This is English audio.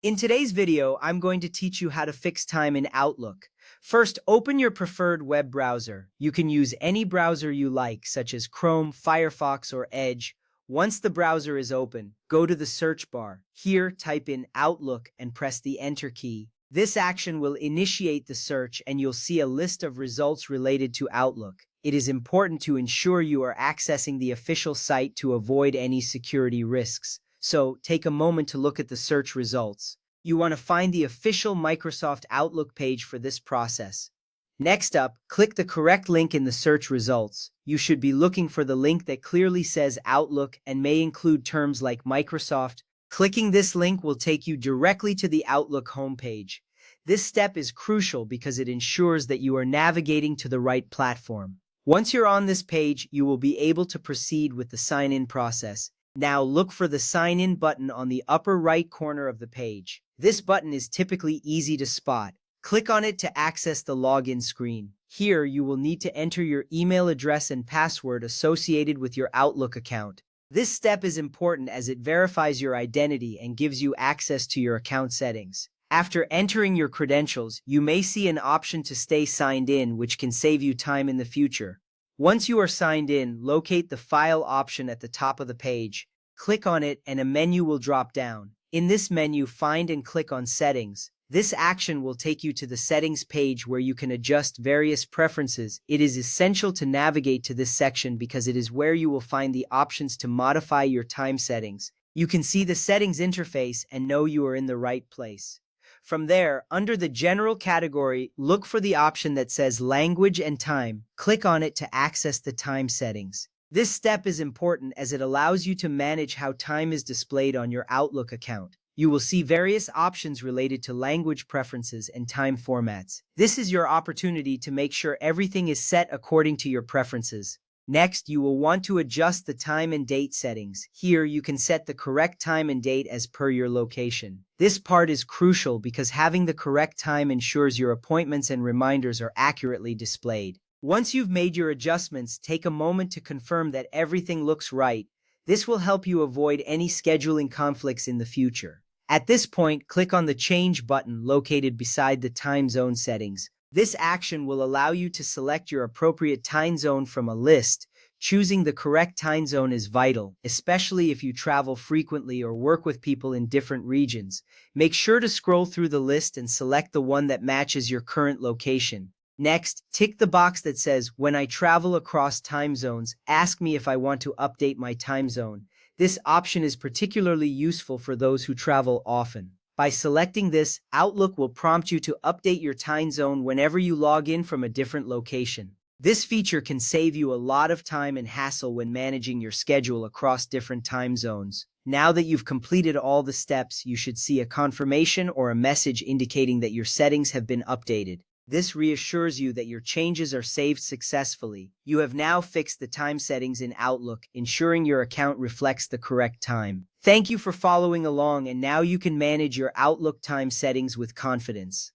In today's video, I'm going to teach you how to fix time in Outlook. First, open your preferred web browser. You can use any browser you like, such as Chrome, Firefox, or Edge. Once the browser is open, go to the search bar. Here, type in Outlook and press the Enter key. This action will initiate the search and you'll see a list of results related to Outlook. It is important to ensure you are accessing the official site to avoid any security risks. So, take a moment to look at the search results. You want to find the official Microsoft Outlook page for this process. Next up, click the correct link in the search results. You should be looking for the link that clearly says Outlook and may include terms like Microsoft. Clicking this link will take you directly to the Outlook homepage. This step is crucial because it ensures that you are navigating to the right platform. Once you're on this page, you will be able to proceed with the sign-in process. Now look for the Sign In button on the upper right corner of the page. This button is typically easy to spot. Click on it to access the login screen. Here, you will need to enter your email address and password associated with your Outlook account. This step is important as it verifies your identity and gives you access to your account settings. After entering your credentials, you may see an option to stay signed in, which can save you time in the future. Once you are signed in, locate the File option at the top of the page. Click on it and a menu will drop down. In this menu, find and click on Settings. This action will take you to the Settings page where you can adjust various preferences. It is essential to navigate to this section because it is where you will find the options to modify your time settings. You can see the Settings interface and know you are in the right place. From there, under the General category, look for the option that says Language and Time. Click on it to access the time settings. This step is important as it allows you to manage how time is displayed on your Outlook account. You will see various options related to language preferences and time formats. This is your opportunity to make sure everything is set according to your preferences. Next, you will want to adjust the time and date settings. Here, you can set the correct time and date as per your location. This part is crucial because having the correct time ensures your appointments and reminders are accurately displayed. Once you've made your adjustments, take a moment to confirm that everything looks right. This will help you avoid any scheduling conflicts in the future. At this point, click on the Change button located beside the time zone settings. This action will allow you to select your appropriate time zone from a list. Choosing the correct time zone is vital, especially if you travel frequently or work with people in different regions. Make sure to scroll through the list and select the one that matches your current location. Next, tick the box that says, "When I travel across time zones, ask me if I want to update my time zone." This option is particularly useful for those who travel often. By selecting this, Outlook will prompt you to update your time zone whenever you log in from a different location. This feature can save you a lot of time and hassle when managing your schedule across different time zones. Now that you've completed all the steps, you should see a confirmation or a message indicating that your settings have been updated. This reassures you that your changes are saved successfully. You have now fixed the time settings in Outlook, ensuring your account reflects the correct time. Thank you for following along, and now you can manage your Outlook time settings with confidence.